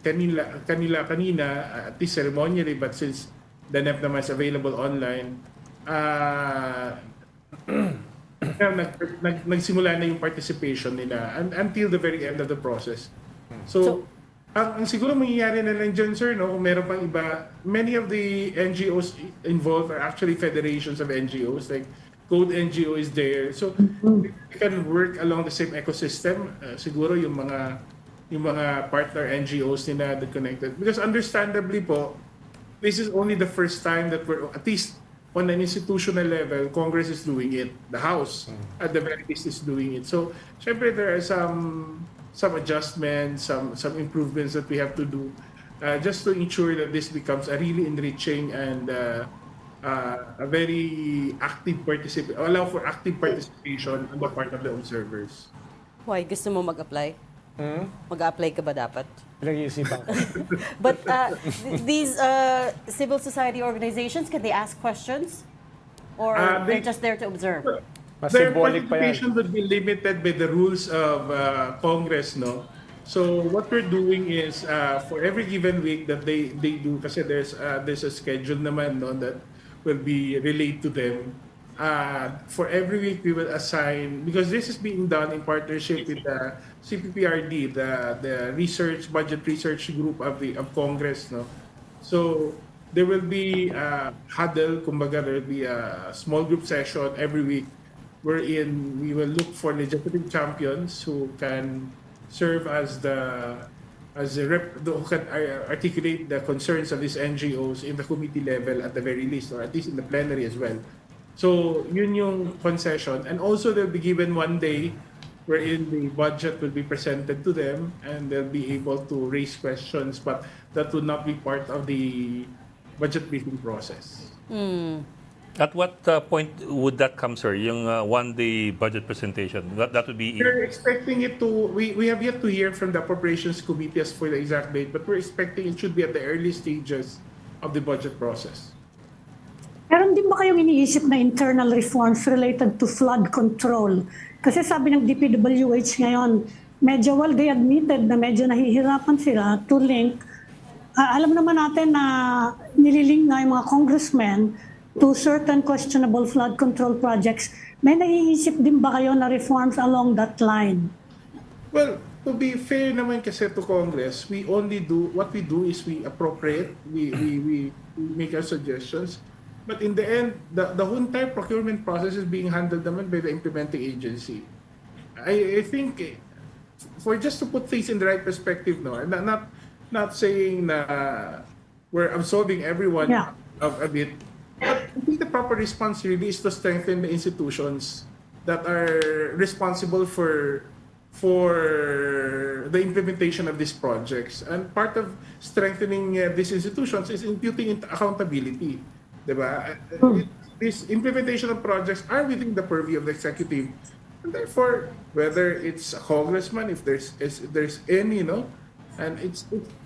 at least ceremonially, but since the NEP naman is available online, nagsimula na yung participation nila until the very end of the process. So ang siguro mangyayari na lang dyan, sir, no, kung meron pang iba, many of the NGOs involved are actually federations of NGOs, like Code NGO is there. So we can work along the same ecosystem. Siguro yung mga partner NGOs nila that connected. Because understandably po, this is only the first time that we're, at least on an institutional level, Congress is doing it. The House, at the very least, is doing it. So, syempre, there are some adjustments, some improvements that we have to do just to ensure that this becomes a really enriching and a very active participation, allow for active participation on the part of the observers. Why? Gusto mo mag-apply? Mag-apply ka ba dapat? Pinag-iisipan ko. But these civil society organizations, can they ask questions? Or they're just there to observe? Mas Their symbolic pa yan. participation would be limited by the rules of Congress, no? So what we're doing is for every given week that they do, kasi there's a schedule naman, no, that will be relayed to them. For every week we will assign, because this is being done in partnership with the CPPRD, the budget research group of Congress, no. So there will be a huddle, kumbaga there will be a small group session every week wherein we will look for legislative champions who can serve as who can articulate the concerns of these NGOs in the committee level at the very least, or at least in the plenary as well. So yun yung concession, and also they'll be given one day wherein the budget will be presented to them and they'll be able to raise questions, but that will not be part of the budget briefing process. At what point would that come, sir? Yung one-day budget presentation? That would be... We're expecting it to, we have yet to hear from the Appropriations Committee as for the exact date, but we're expecting it should be at the early stages of the budget process. Meron din ba kayong iniisip na internal reforms related to flood control? Kasi sabi ng DPWH ngayon, medyo they admitted na medyo nahihirapan sila to link. Alam naman natin na nililink na yung mga congressmen to certain questionable flood control projects. May naiisip din ba kayo na reforms along that line? Well, to be fair naman kasi to Congress, we only do, what we do is we appropriate, we make our suggestions. But in the end, the whole entire procurement process is being handled naman by the implementing agency. I think, for just to put things in the right perspective, no, not saying na we're absolving everyone of a bit, but I think the proper response really is to strengthen the institutions that are responsible for the implementation of these projects. And part of strengthening these institutions is imputing accountability. Diba? This implementation of projects are within the purview of the executive. And therefore, whether it's a congressman, if there's any, no? And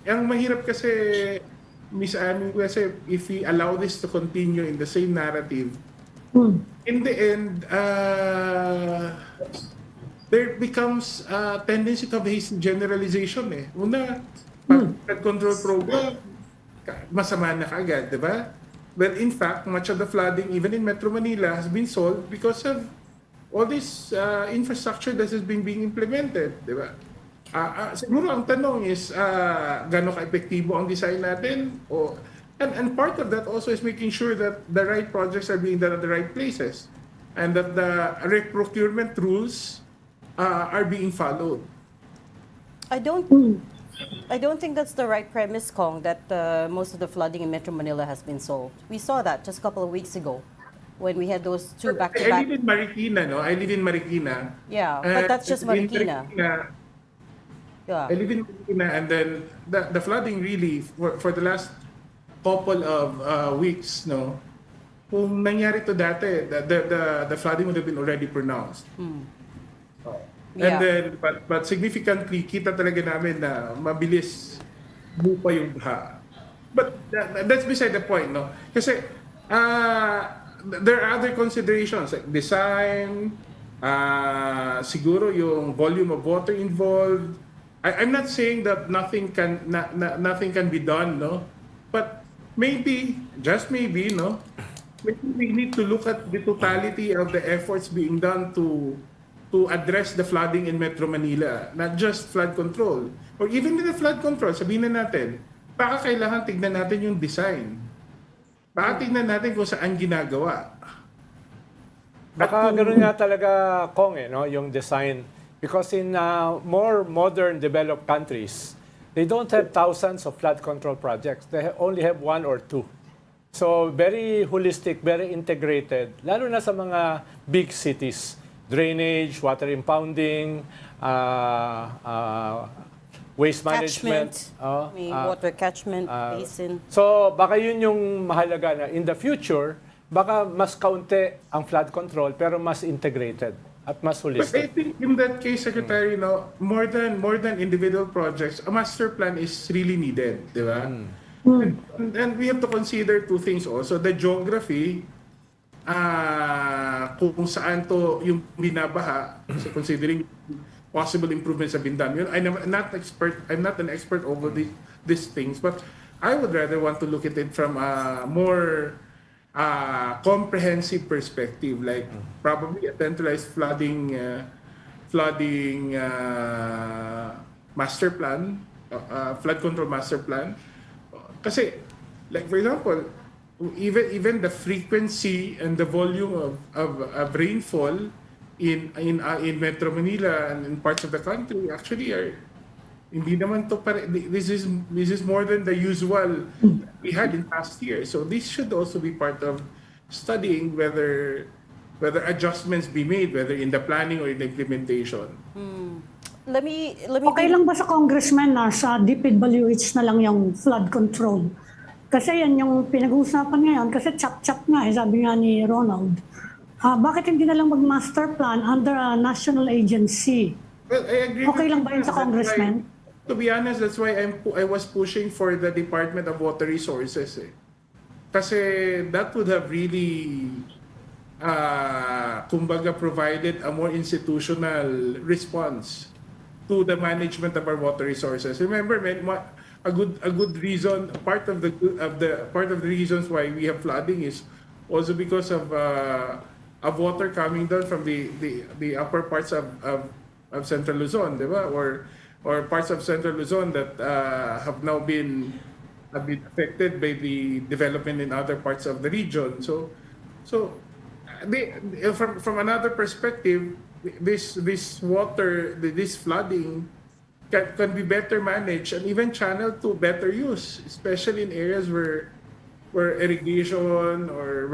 ang mahirap kasi, Miss Amy, kasi if we allow this to continue in the same narrative, in the end, there becomes a tendency to have hasty generalization eh. Una, flood control program, masama na kaagad, di ba? Well, in fact, much of the flooding, even in Metro Manila, has been solved because of all this infrastructure that has been being implemented, di ba? Siguro ang tanong is, gano'ng ka-epektibo ang design natin? And part of that also is making sure that the right projects are being done at the right places and that the procurement rules are being followed. I don't think that's the right premise, Kong, that most of the flooding in Metro Manila has been solved. We saw that just a couple of weeks ago when we had those two I back-to-back. live in Marikina, no? I live in Marikina. Yeah, but that's just In Marikina. Yeah. I live in Marikina, and then the flooding really, for the last couple of weeks, no? Kung nangyari to dati, the flooding would have been already pronounced. And Yeah. then, but significantly, kita talaga namin na mabilis bupa yung baha. But that's beside the point, no? Kasi there are other considerations like design, siguro yung volume of water involved. I'm not saying that nothing can be done, no? But maybe, just maybe, no? Maybe we need to look at the totality of the efforts being done to address the flooding in Metro Manila, not just flood control. Or even with the flood control, sabihin na natin, baka kailangan tignan natin yung design. Baka tignan natin kung saan ginagawa. Baka gano'n nga talaga, Kong, no? Yung design. Because in more modern developed countries, they don't have thousands of flood control projects. They only have one or two. So, very holistic, very integrated, lalo na sa mga big cities. Drainage, water impounding, waste management. May water catchment basin. So, baka yun yung mahalaga na in the future, baka mas kaunti ang flood control pero mas integrated at mas But I holistic. think in that case, Secretary, no, more than individual projects, a master plan is really needed, di ba? And we have to consider two things also. The geography, kung saan to yung binabaha, so considering possible improvements sa Bindam. Yun, I'm not an expert over these things, but I would rather want to look at it from a more comprehensive perspective, like probably a centralized flooding master plan, flood control master plan. Kasi, like for example, even the frequency and the volume of rainfall in Metro Manila and in parts of the country actually are hindi naman to this is more than the usual we had in past years. So this should also be part of studying whether adjustments be made, whether in the planning or in the implementation. Let me Okay lang ba sa congressman na sa DPWH na lang yung flood control? Kasi yan yung pinag-uusapan ngayon, kasi chap-chap nga, sabi nga ni Ronald. Bakit hindi na lang mag-master plan under a national agency? Well, I agree. Okay with lang you, ba yun sa that's congressman? why- to be honest, that's why I was pushing for the Department of Water Resources. Kasi that would have really, kumbaga, provided a more institutional response to the management of our water resources. Remember, a good reason, part of the reasons why we have flooding is also because of water coming down from the upper parts of Central Luzon, di ba? Or parts of Central Luzon that have been affected by the development in other parts of the region. So from another perspective, this water, this flooding can be better managed and even channeled to better use, especially in areas where irrigation or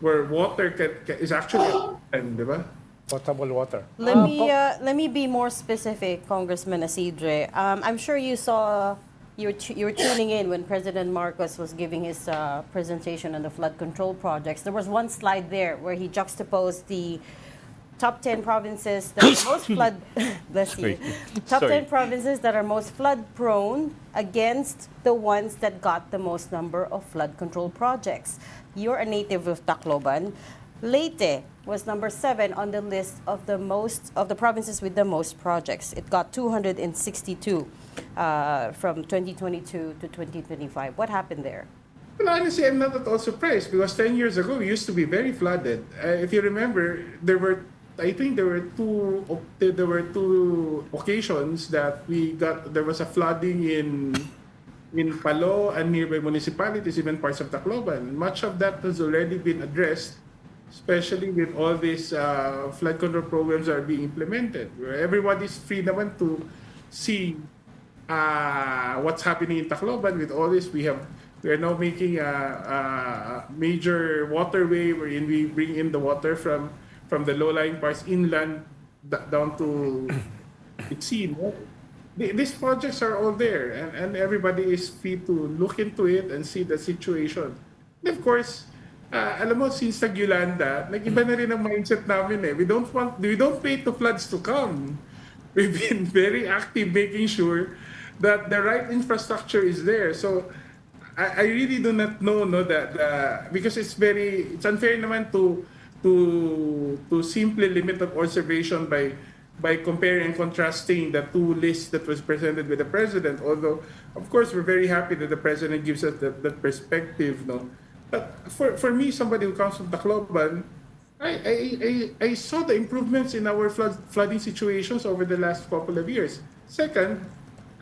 where water is actually di ba? Potable water. let me be more specific, Congressman Isidre. I'm sure you saw you were tuning in when President Marcos was giving his presentation on the flood control projects. There was one slide there where he juxtaposed the top 10 provinces that are most flood bless you. Top Sorry. 10 provinces that are most flood prone against the ones that got the most number of flood control projects. You're a native of Tacloban. Leyte was number 7 on the list of the provinces with the most projects. It got 262 from 2022 to 2025. What happened there? Well, honestly, I'm not at all surprised because 10 years ago we used to be very flooded. If you remember, there were two occasions that there was a flooding in Palo and nearby municipalities, even parts of Tacloban. Much of that has already been addressed, especially with all these flood control programs that are being implemented, where everybody's free naman to see what's happening in Tacloban. With all this, we are now making a major waterway wherein we bring in the water from the low-lying parts inland down to sea. No? These projects are all there, and everybody is free to look into it and see the situation. And of course, alam mo, since nag-Yolanda, nag-iba na rin ang mindset namin eh. We don't wait to floods to come. We've been very active making sure that the right infrastructure is there. So I really do not know that because it's unfair naman to simply limit of observation by comparing and contrasting the two lists that was presented with the president. Although, of course, we're very happy that the president gives us that perspective, no. But for me, somebody who comes from Tacloban, I saw the improvements in our flooding situations over the last couple of years. Second,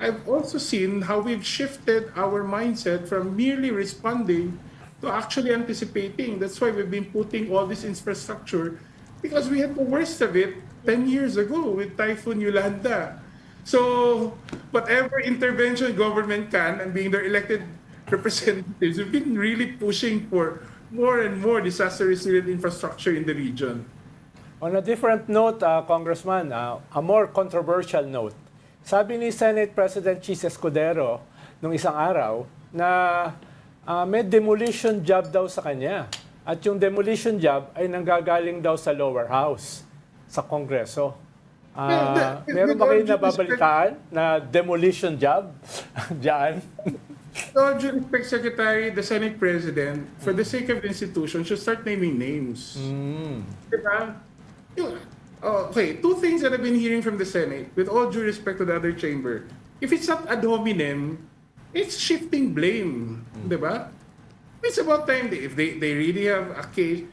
I've also seen how we've shifted our mindset from merely responding to actually anticipating. That's why we've been putting all this infrastructure, because we had the worst of it 10 years ago with Typhoon Yolanda. So whatever intervention government can, and being their elected representatives have been really pushing for more and more disaster-resilient infrastructure in the region. On a different note, Congressman, a more controversial note. Sabi ni Senate President Chis Escudero nung isang araw na may demolition job daw sa kanya. At yung demolition job ay nanggagaling daw sa lower house, sa Kongreso. Meron ba kayo nababalitaan na demolition job diyan? With all due respect, Secretary, the Senate President, for the sake of the institution, should start naming names. Diba? Okay, two things that I've been hearing from the Senate, with all due respect to the other chamber. If it's not ad hominem, it's shifting blame. Diba? It's about time, if they really have a case,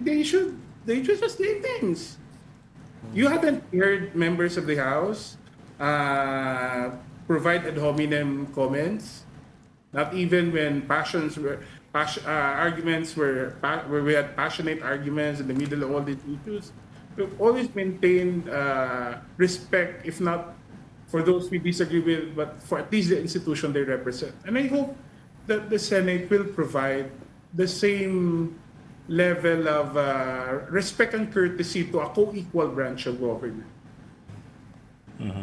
they should just name things. You haven't heard members of the House provide ad hominem comments. Not even when arguments where we had passionate arguments in the middle of all these issues. We've always maintained respect, if not for those we disagree with, but for at least the institution they represent. And I hope that the Senate will provide the same level of respect and courtesy to a co-equal branch of government.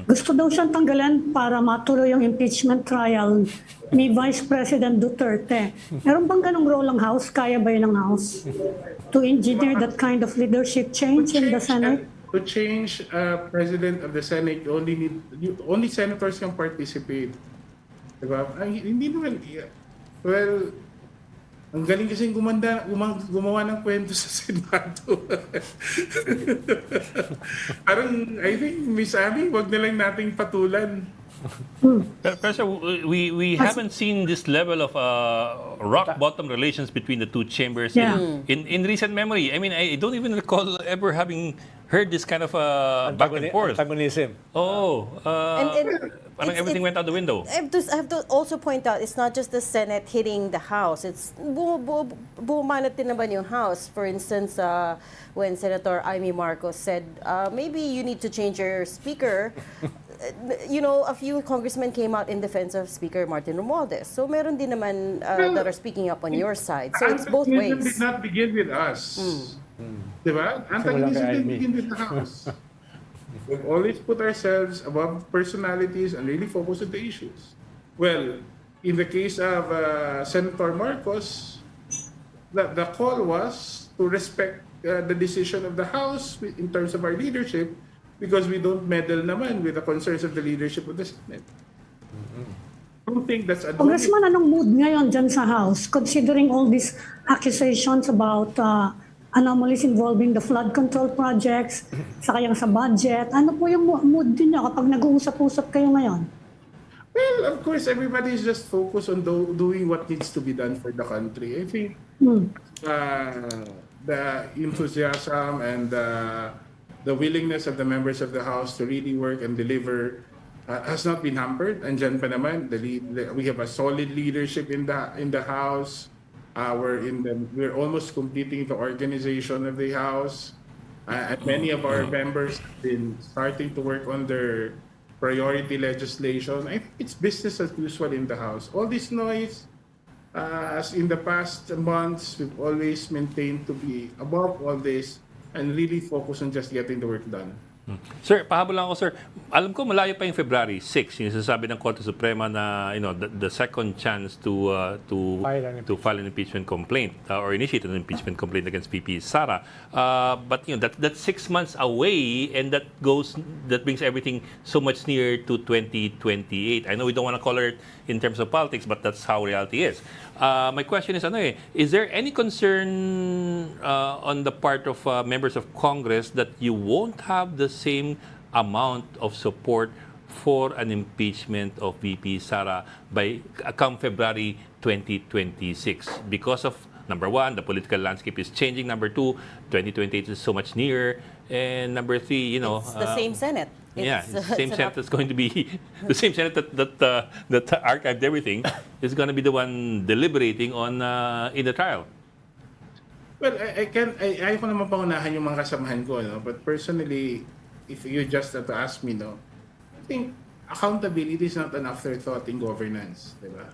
Gusto daw siyang tanggalan para matuloy yung impeachment trial ni Vice President Duterte. Meron bang ganong role ang House? Kaya ba yun ng House? To engineer that kind of leadership change in the Senate? To change President of the Senate, only senators can participate. Diba? Hindi naman, well, ang galing kasing gumawa ng kwento sa Senado. Parang, I think, Miss Abby, wag na lang nating patulan. Professor, we haven't seen this level of rock bottom relations between the two chambers in recent memory. I mean, I don't even recall ever having heard this kind of back and forth. Antagonism. Oh, parang It's- everything went out the window. I have to also point out, it's not just the Senate hitting the House. It's bumanat din naman yung House. For instance, when Senator Amy Marcos said, maybe you need to change your speaker, you know, a few congressmen came out in defense of Speaker Martin Romualdez. So meron din naman that are speaking up on your side. So it's both Antagonism ways. did not begin with us. Diba? Antagonism didn't begin with the House. We've always put ourselves above personalities and really focus on the issues. Well, in the case of Senator Marcos, the call was to respect the decision of the House in terms of our leadership, because we don't meddle naman with the concerns of the leadership of the Senate. I don't think that's a Congressman, anong mood ngayon dyan sa House, considering all these accusations about anomalies involving the flood control projects, saka yung sa budget? Ano po yung mood din niyo kapag nag-uusap-usap kayo ngayon? Well, of course, everybody is just focused on doing what needs to be done for the country. I think the enthusiasm and the willingness of the members of the House to really work and deliver has not been hampered. Andyan pa naman, we have a solid leadership in the House. We're almost completing the organization of the House. And many of our members have been starting to work on their priority legislation. I think it's business as usual in the House. All this noise, as in the past months, we've always maintained to be above all this and really focus on just getting the work done. Sir, pahabol lang ako, sir. Alam ko malayo pa yung February 6, yung sinasabi ng Korte Suprema na the second chance to file an impeachment complaint or initiate an impeachment complaint against VP Sara. But that's 6 months away, and that brings everything so much nearer to 2028. I know we don't want to color it in terms of politics, but that's how reality is. My question is there any concern on the part of members of Congress that you won't have the same amount of support for an impeachment of VP Sara come February 2026 because of, number one, the political landscape is changing. Number two, 2028 is so much nearer. And number three, It's the same Senate. It's the same Senate that's going to be the same Senate that archived everything is going to be the one deliberating on in the trial. Well, ayaw ko naman pangunahan yung mga kasamahan ko, no? But personally, if you just have to ask me, no, I think accountability is not an afterthought in governance, di ba?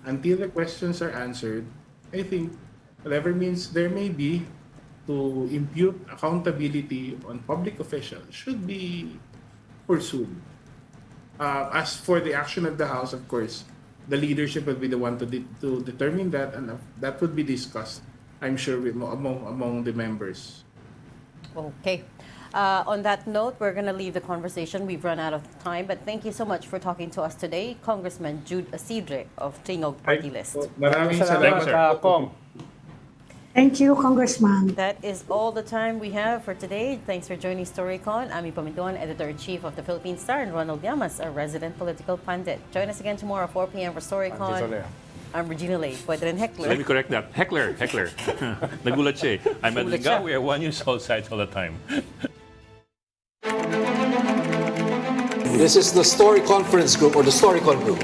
until the questions are answered, I think whatever means there may be to impute accountability on public officials should be pursued. As for the action of the House, of course, the leadership will be the one to determine that, and that would be discussed, I'm sure, among the members. Okay. On that note, we're going to leave the conversation. We've run out of time, but thank you so much for talking to us today, Congressman Jude Asidre of Tingog Party List. Maraming Salamat, salamat. Kong. Thank you, Congressman. That is all the time we have for today. Thanks for joining Storycon. Ami Pamintuan, Editor-in-Chief of the Philippine Star, and Ronald Llamas, our resident political pundit. Join us again tomorrow, 4 p.m. for Storycon. I'm Regina Lay. Pwede rin heckler. Let me correct that. Heckler. Nagulat siya eh. I'm Ed Nagulat siya. Lingao. We have one news all sides all the time. This is the Story Conference Group or the Storycon Group.